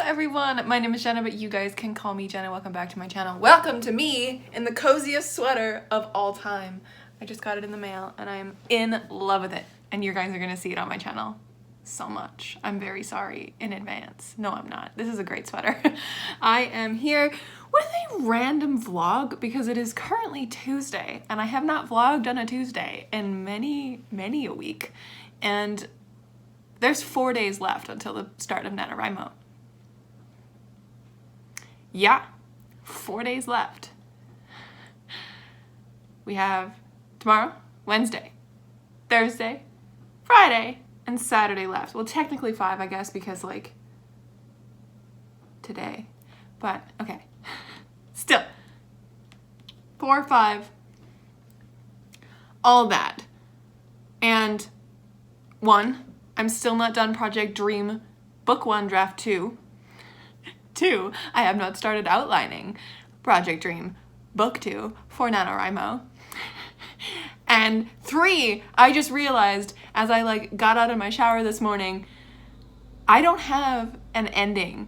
everyone, my name is Jenna, but you guys can call me Jenna. Welcome back to my channel. Welcome to me in the coziest sweater of all time. I just got it in the mail and I'm in love with it. And you guys are gonna see it on my channel so much. I'm very sorry in advance. No, I'm not. This is a great sweater. I am here with a random vlog because it is currently Tuesday and I have not vlogged on a Tuesday in many a week. And there's 4 days left until the start of NaNoWriMo. Yeah, 4 days left. We have tomorrow, Wednesday, Thursday, Friday, and Saturday left. Well, technically 5, I guess, because like today, but okay. Still, 4, 5, all that. And 1, I'm still not done Project Dream Book 1 Draft 2. 2, I have not started outlining Project Dream Book 2 for NaNoWriMo. And 3, I just realized as I got out of my shower this morning, I don't have an ending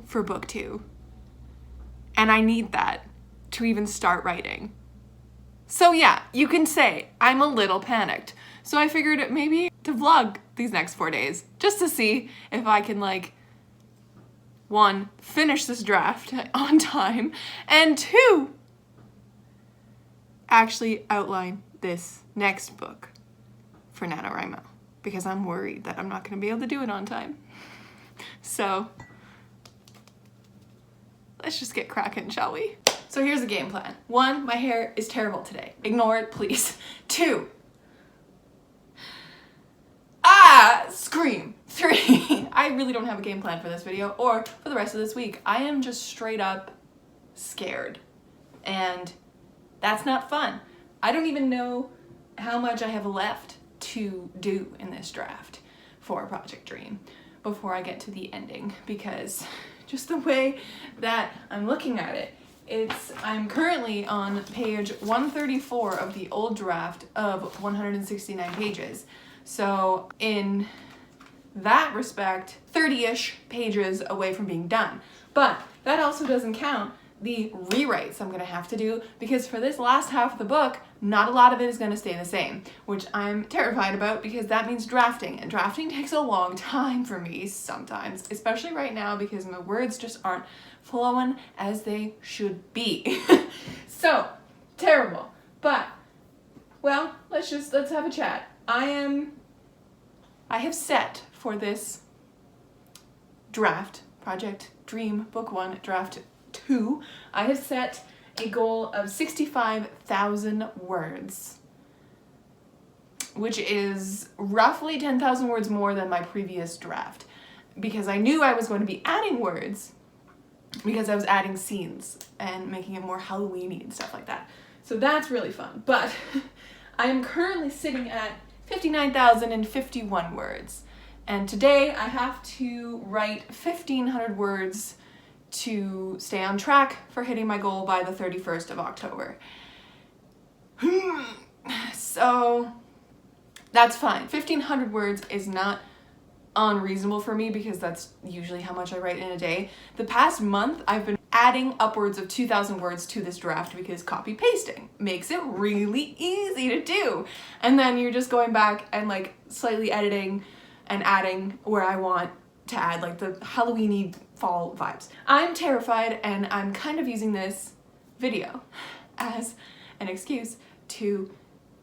for Book 2. And I need that to even start writing. So yeah, you can say I'm a little panicked. So I figured maybe to vlog these next 4 days just to see if I can 1, finish this draft on time, and 2, actually outline this next book for NaNoWriMo because I'm worried that I'm not going to be able to do it on time. So let's just get cracking, shall we? So here's the game plan. 1, my hair is terrible today. Ignore it, please. 2, scream. 3, I really don't have a game plan for this video or for the rest of this week. I am just straight up scared. And that's not fun. I don't even know how much I have left to do in this draft for Project Dream before I get to the ending, because just the way that I'm looking at it, I'm currently on page 134 of the old draft of 169 pages. So in that respect, 30-ish pages away from being done. But that also doesn't count the rewrites I'm gonna have to do, because for this last half of the book, not a lot of it is gonna stay the same, which I'm terrified about because that means drafting, and drafting takes a long time for me sometimes, especially right now because my words just aren't flowing as they should be. So, terrible. But, well, let's have a chat. I have set for this draft, Project Dream Book 1 Draft 2, I have set a goal of 65,000 words, which is roughly 10,000 words more than my previous draft, because I knew I was going to be adding words because I was adding scenes and making it more Halloween-y and stuff like that. So that's really fun. But I am currently sitting at 59,051 words. And today I have to write 1,500 words to stay on track for hitting my goal by the 31st of October. So that's fine. 1,500 words is not unreasonable for me because that's usually how much I write in a day. The past month I've been adding upwards of 2,000 words to this draft because copy pasting makes it really easy to do. And then you're just going back and slightly editing and adding where I want to add the Halloween-y fall vibes. I'm terrified and I'm kind of using this video as an excuse to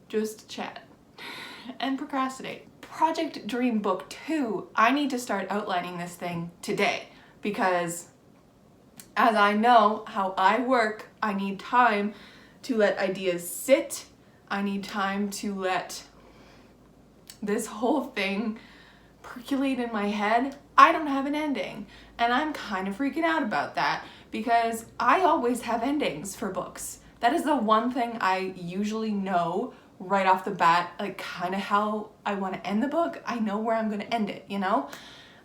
just chat and procrastinate. Project Dream Book 2, I need to start outlining this thing today because as I know how I work, I need time to let ideas sit. I need time to let this whole thing percolate in my head. I don't have an ending, and I'm kind of freaking out about that because I always have endings for books. That is the one thing I usually know right off the bat, kind of how I want to end the book. I know where I'm going to end it, you know?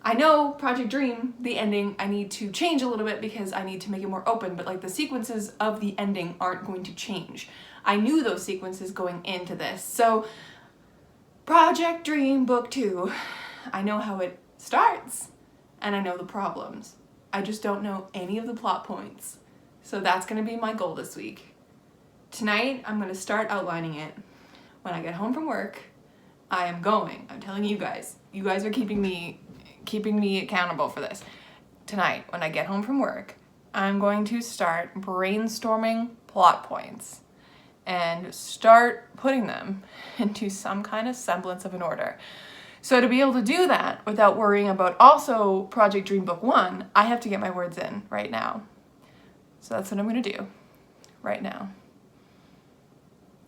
I know Project Dream, the ending, I need to change a little bit because I need to make it more open, but the sequences of the ending aren't going to change. I knew those sequences going into this. So Project Dream Book 2, I know how it starts and I know the problems. I just don't know any of the plot points. So that's gonna be my goal this week. Tonight, I'm gonna start outlining it. When I get home from work, I'm telling you guys are keeping me accountable for this. Tonight, when I get home from work, I'm going to start brainstorming plot points and start putting them into some kind of semblance of an order. So to be able to do that without worrying about also Project Dream Book 1, I have to get my words in right now. So that's what I'm gonna do right now.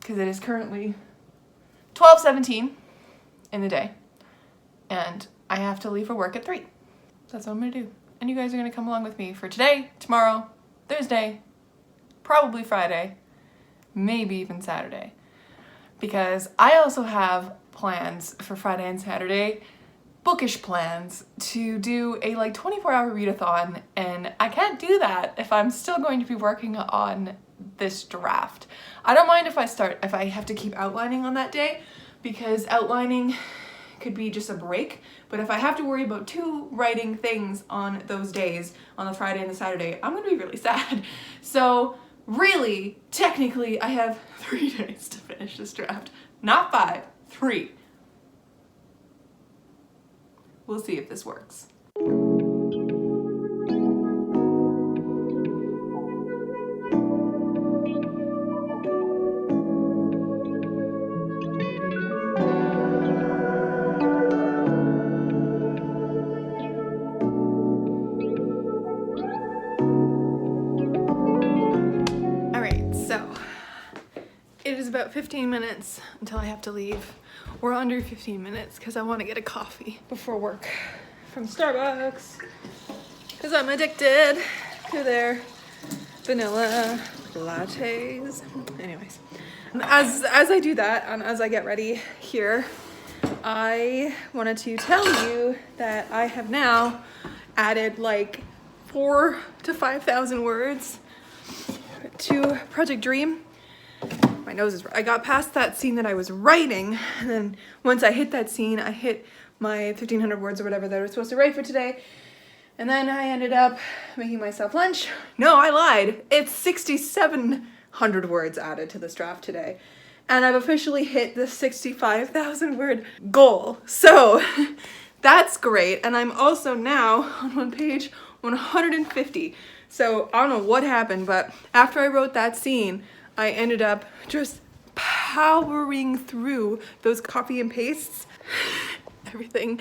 Because it is currently 12:17 in the day, and I have to leave for work at 3. That's what I'm gonna do. And you guys are gonna come along with me for today, tomorrow, Thursday, probably Friday, maybe even Saturday. Because I also have plans for Friday and Saturday, bookish plans to do a 24-hour readathon, and I can't do that if I'm still going to be working on this draft. I don't mind if I have to keep outlining on that day, because outlining could be just a break, but if I have to worry about 2 writing things on those days, on the Friday and the Saturday, I'm gonna be really sad. So really, technically, I have 3 days to finish this draft. Not 5, 3. We'll see if this works. It is about 15 minutes until I have to leave. We're under 15 minutes because I want to get a coffee before work from Starbucks because I'm addicted to their vanilla lattes. Anyways, as I do that and as I get ready here, I wanted to tell you that I have now added 4,000 to 5,000 words to Project Dream. My nose is, I got past that scene that I was writing, and then once I hit that scene, I hit my 1,500 words or whatever that I was supposed to write for today, and then I ended up making myself lunch. No, I lied. It's 6,700 words added to this draft today, and I've officially hit the 65,000 word goal. So that's great, and I'm also now on page 150. So I don't know what happened, but after I wrote that scene, I ended up just powering through those copy and pastes. Everything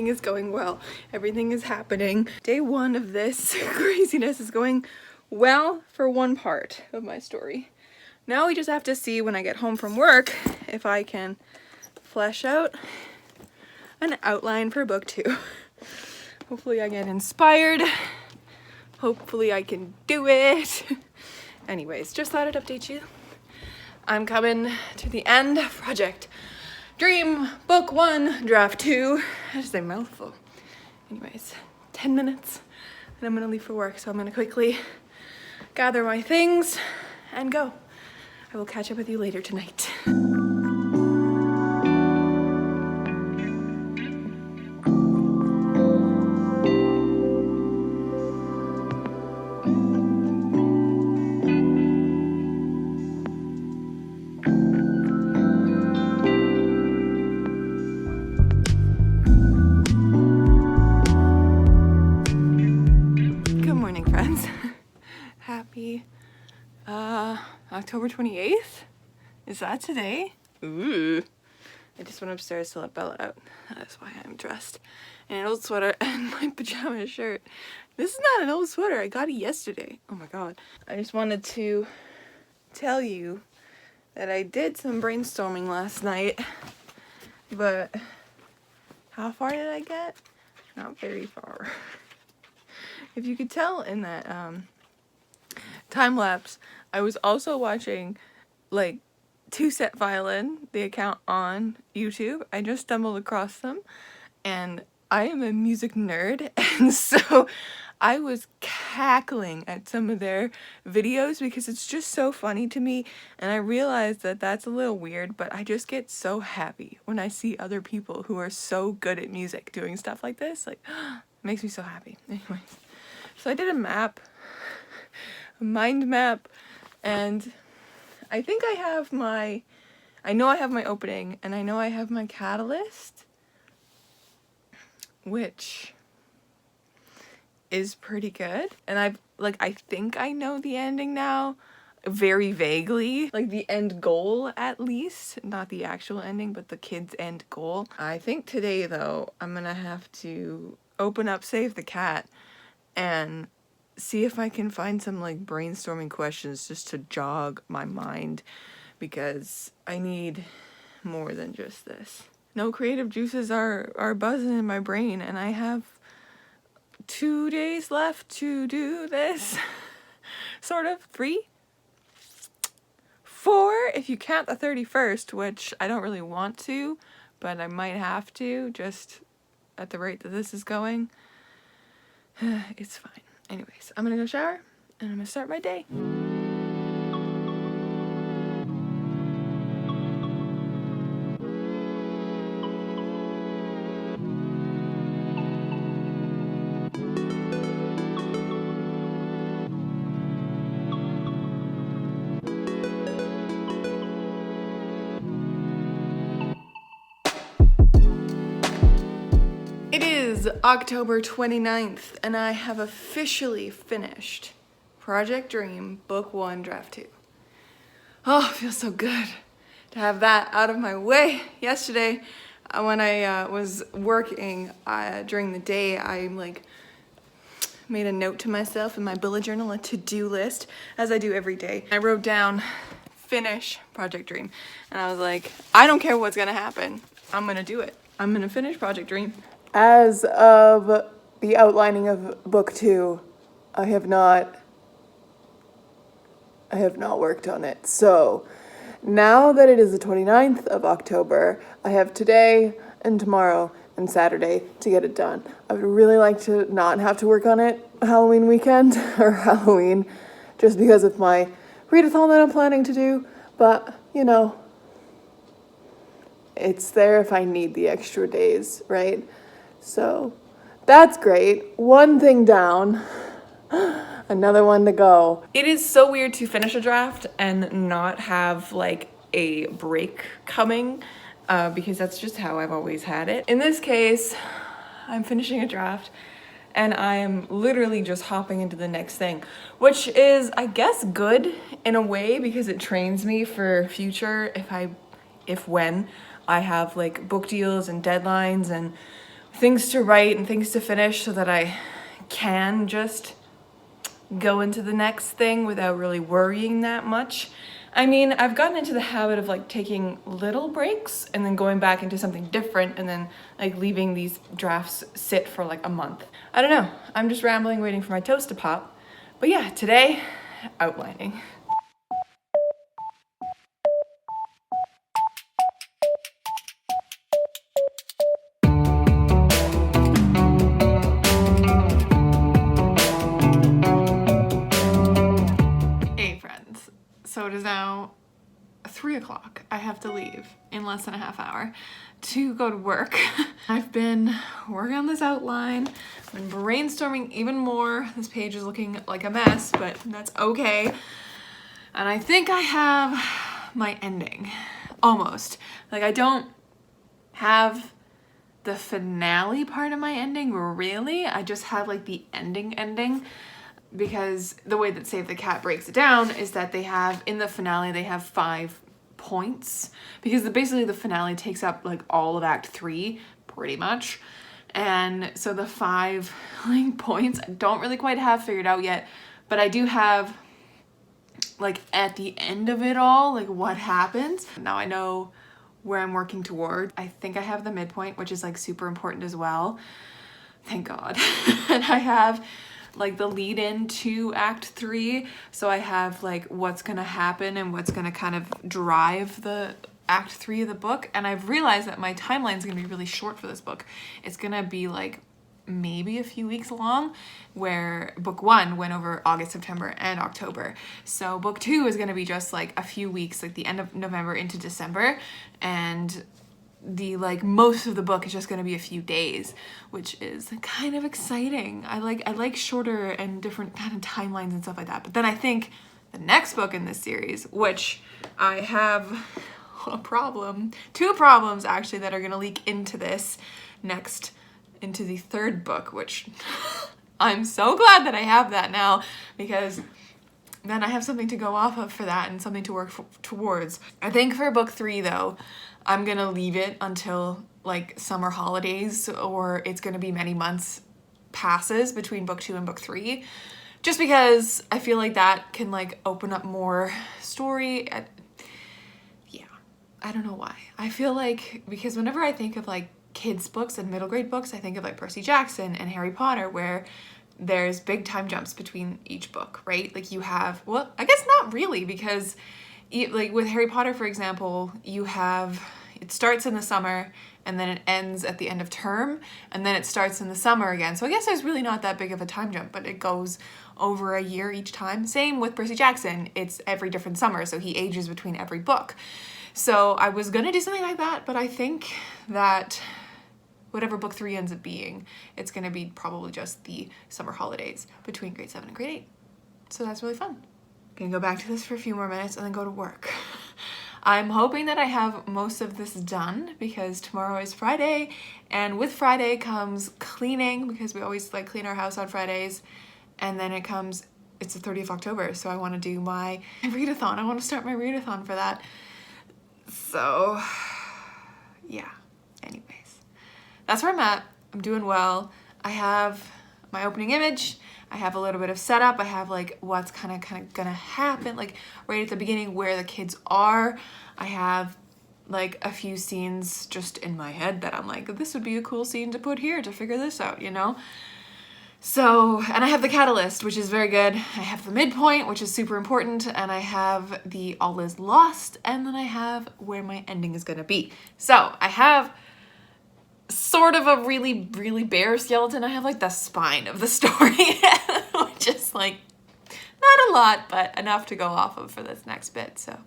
is going well. Everything is happening. Day 1 of this craziness is going well for one part of my story. Now we just have to see when I get home from work if I can flesh out an outline for book 2. Hopefully I get inspired. Hopefully I can do it. Anyways, just thought I'd update you. I'm coming to the end of Project Dream Book 1, Draft 2. That is a mouthful. Anyways, 10 minutes and I'm gonna leave for work, so I'm gonna quickly gather my things and go. I will catch up with you later tonight. Happy October 28th? Is that today? Ooh. I just went upstairs to let Bella out. That's why I'm dressed in an old sweater and my pajama shirt. This is not an old sweater. I got it yesterday. Oh my god. I just wanted to tell you that I did some brainstorming last night, but how far did I get? Not very far. If you could tell in that time lapse, I was also watching Two Set Violin, the account on YouTube. I just stumbled across them, and I am a music nerd, and so I was cackling at some of their videos because it's just so funny to me, and I realized that that's a little weird, but I just get so happy when I see other people who are so good at music doing stuff like this. It makes me so happy. Anyways, So I did a map, a mind map, and I think I know I have my opening, and I know I have my catalyst, which is pretty good. And I think I know the ending now, very vaguely, like the end goal at least, not the actual ending, but the kid's end goal. I think today though, I'm gonna have to open up Save the Cat and see if I can find some like brainstorming questions just to jog my mind, because I need more than just this. No creative juices are buzzing in my brain, and I have 2 days left to do this. Sort of. 3? 4 if you count the 31st, which I don't really want to, but I might have to, just at the rate that this is going. It's fine. Anyways, I'm gonna go shower, and I'm gonna start my day. It is October 29th, and I have officially finished Project Dream Book 1 Draft 2. Oh, it feels so good to have that out of my way. Yesterday, when I was working during the day, I made a note to myself in my bullet journal, a to-do list, as I do every day. I wrote down, finish Project Dream. And I was like, I don't care what's gonna happen. I'm gonna do it. I'm gonna finish Project Dream. As of the outlining of book 2, I have not worked on it. So now that it is the 29th of October, I have today and tomorrow and Saturday to get it done. I would really like to not have to work on it Halloween weekend or Halloween, just because of my readathon that I'm planning to do, but you know, it's there if I need the extra days, right? So that's great. One thing down, another one to go. It is so weird to finish a draft and not have like a break coming, because that's just how I've always had it. In this case, I'm finishing a draft and I am literally just hopping into the next thing, which is, I guess, good in a way, because it trains me for future when I have like book deals and deadlines and things to write and things to finish, so that I can just go into the next thing without really worrying that much. I mean, I've gotten into the habit of like taking little breaks and then going back into something different, and then like leaving these drafts sit for like a month. I don't know. I'm just rambling, waiting for my toast to pop. But yeah, today, outlining. So it is now 3 o'clock. I have to leave in less than a half hour to go to work. I've been working on this outline, I've been brainstorming even more. This page is looking like a mess, but that's okay. And I think I have my ending, almost. Like, I don't have the finale part of my ending, really. I just have like the ending. Because the way that Save the Cat breaks it down is that they have, in the finale, they have 5 points. Because basically the finale takes up like all of Act 3, pretty much. And so the 5 like points, I don't really quite have figured out yet. But I do have, like, at the end of it all, like, what happens. Now I know where I'm working toward. I think I have the midpoint, which is like super important as well. Thank God. And I have like the lead in to Act 3, so I have like what's gonna happen and what's gonna kind of drive the Act 3 of the book. And I've realized that my timeline is gonna be really short for this book. It's gonna be like maybe a few weeks long, where book 1 went over August, September, and October. So book 2 is gonna be just like a few weeks, like the end of November into December, and like most of the book is just going to be a few days, which is kind of exciting. I like shorter and different kind of timelines and stuff like that. But then I think the next book in this series, which I have two problems actually that are going to leak into this into the third book, which I'm so glad that I have that now, because then I have something to go off of for that and something to work towards. I think for book 3 though, I'm gonna leave it until like summer holidays, or it's gonna be many months passes between book 2 and book 3, just because I feel like that can like open up more story. Yeah, I don't know why. I feel like, because whenever I think of like kids books and middle grade books, I think of like Percy Jackson and Harry Potter, where there's big time jumps between each book, right? Like you have, well, I guess not really, because like with Harry Potter, for example, it starts in the summer and then it ends at the end of term, and then it starts in the summer again. So I guess there's really not that big of a time jump, but it goes over a year each time. Same with Percy Jackson. It's every different summer, so he ages between every book. So I was gonna do something like that, but I think that whatever book 3 ends up being, it's gonna be probably just the summer holidays between grade 7 and grade 8. So that's really fun. Gonna go back to this for a few more minutes and then go to work. I'm hoping that I have most of this done, because tomorrow is Friday, and with Friday comes cleaning, because we always like clean our house on Fridays, and then it's the 30th of October, so I want to do my readathon. I want to start my readathon for that. So yeah, anyways, that's where I'm at. I'm doing well. I have my opening image, I have a little bit of setup, I have like what's kind of gonna happen, like right at the beginning where the kids are. I have like a few scenes just in my head that I'm like, this would be a cool scene to put here to figure this out, you know? So, and I have the catalyst, which is very good. I have the midpoint, which is super important, and I have the all is lost, and then I have where my ending is gonna be. So I have sort of a really, really bare skeleton. I have like the spine of the story, which is like not a lot, but enough to go off of for this next bit. So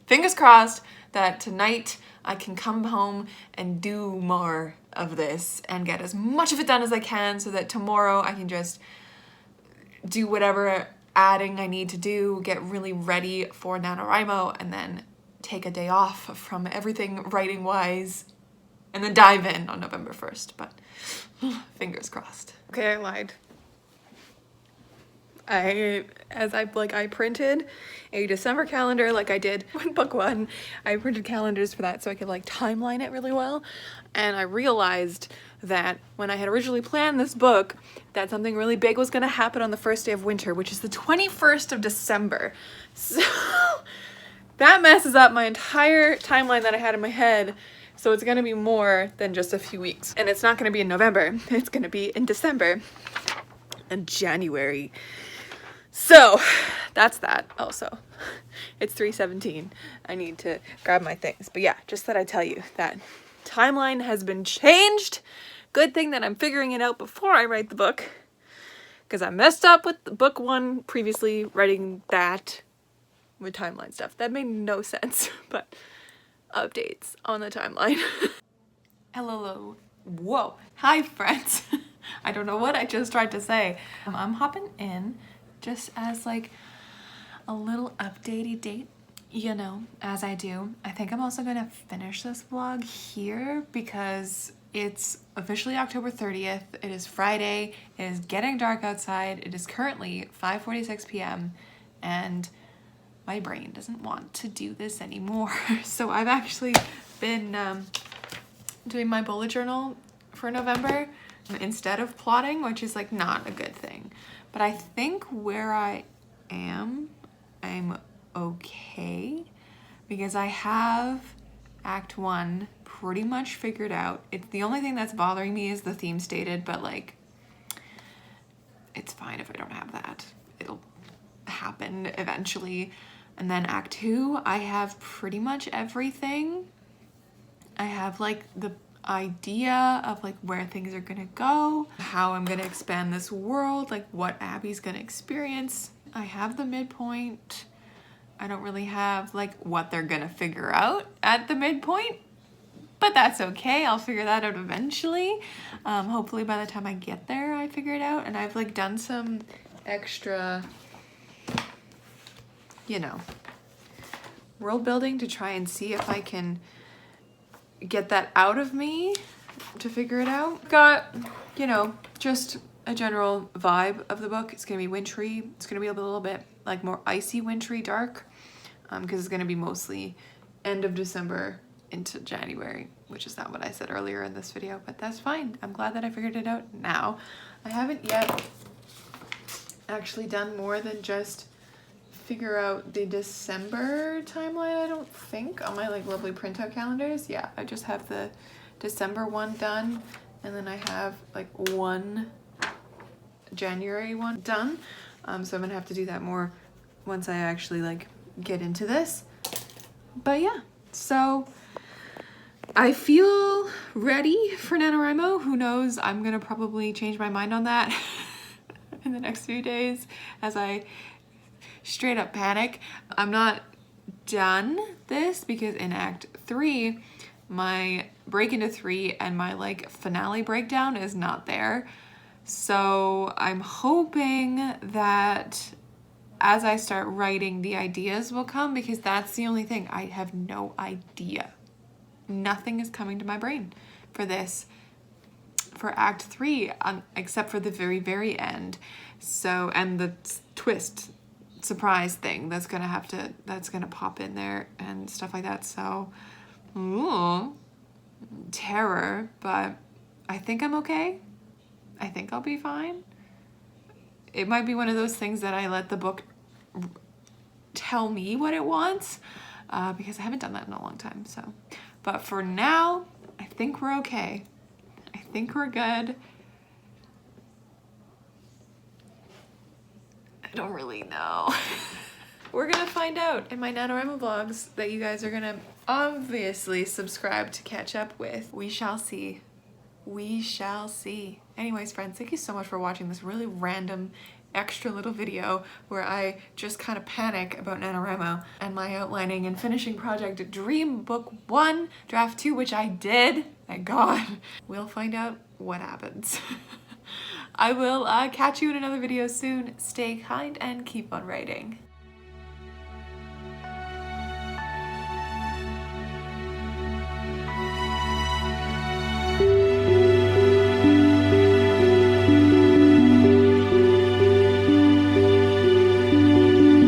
fingers crossed that tonight I can come home and do more of this and get as much of it done as I can, so that tomorrow I can just do whatever adding I need to do, get really ready for NaNoWriMo, and then take a day off from everything writing wise, and then dive in on November 1st, but fingers crossed. Okay, I lied. I printed a December calendar like I did with book 1. I printed calendars for that so I could like timeline it really well. And I realized that when I had originally planned this book, that something really big was gonna happen on the first day of winter, which is the 21st of December. So that messes up my entire timeline that I had in my head. So it's gonna be more than just a few weeks. And it's not gonna be in November, it's gonna be in December and January. So that's that also. It's 3:17. I need to grab my things. But yeah, just thought I'd tell you that timeline has been changed. Good thing that I'm figuring it out before I write the book, because I messed up with book 1 previously, writing that with timeline stuff. That made no sense, but updates on the timeline. Hello. Whoa. Hi, friends. I don't know what I just tried to say. I'm hopping in just as like a little updatey date, you know, as I do. I think I'm also gonna finish this vlog here because it's officially October 30th. It is Friday. It is getting dark outside. It is currently 5:46 p.m. and my brain doesn't want to do this anymore. So I've actually been doing my bullet journal for November instead of plotting, which is like not a good thing. But I think where I am, I'm okay, because I have Act 1 pretty much figured out. It's the only thing that's bothering me is the theme stated, but like, it's fine if I don't have that. It'll happen eventually. And then Act 2, I have pretty much everything. I have like the idea of like where things are gonna go, how I'm gonna expand this world, like what Abby's gonna experience. I have the midpoint. I don't really have like what they're gonna figure out at the midpoint, But that's okay, I'll figure that out eventually. Hopefully by the time I get there, I figure it out. And I've like done some extra, you know, world building to try and see if I can get that out of me to figure it out. Got, you know, just a general vibe of the book. It's gonna be wintry. It's gonna be a little bit like more icy, wintry, dark, because it's gonna be mostly end of December into January, which is not what I said earlier in this video, but that's fine. I'm glad that I figured it out now. I haven't yet actually done more than just figure out the December timeline, I don't think, on my like lovely printout calendars. Yeah, I just have the December one done, and then I have like one January one done. So I'm gonna have to do that more once I actually like get into this. But yeah, so I feel ready for NaNoWriMo. Who knows, I'm gonna probably change my mind on that in the next few days as I straight up panic. I'm not done this because in Act 3, my break into 3 and my like finale breakdown is not there. So I'm hoping that as I start writing, the ideas will come, because that's the only thing. I have no idea. Nothing is coming to my brain for this, for Act 3, except for the very, very end. So, and the twist, surprise thing that's gonna pop in there and stuff like that. So, ooh, terror, but I think I'm okay. I think I'll be fine. It might be one of those things that I let the book tell me what it wants, because I haven't done that in a long time. So, but for now, I think we're okay. I think we're good. I don't really know. We're gonna find out in my NaNoWriMo vlogs that you guys are gonna obviously subscribe to catch up with. We shall see. We shall see. Anyways, friends, thank you so much for watching this really random extra little video where I just kind of panic about NaNoWriMo and my outlining and finishing project Dream Book 1, Draft 2, which I did. Thank God. We'll find out what happens. I will catch you in another video soon. Stay kind and keep on writing.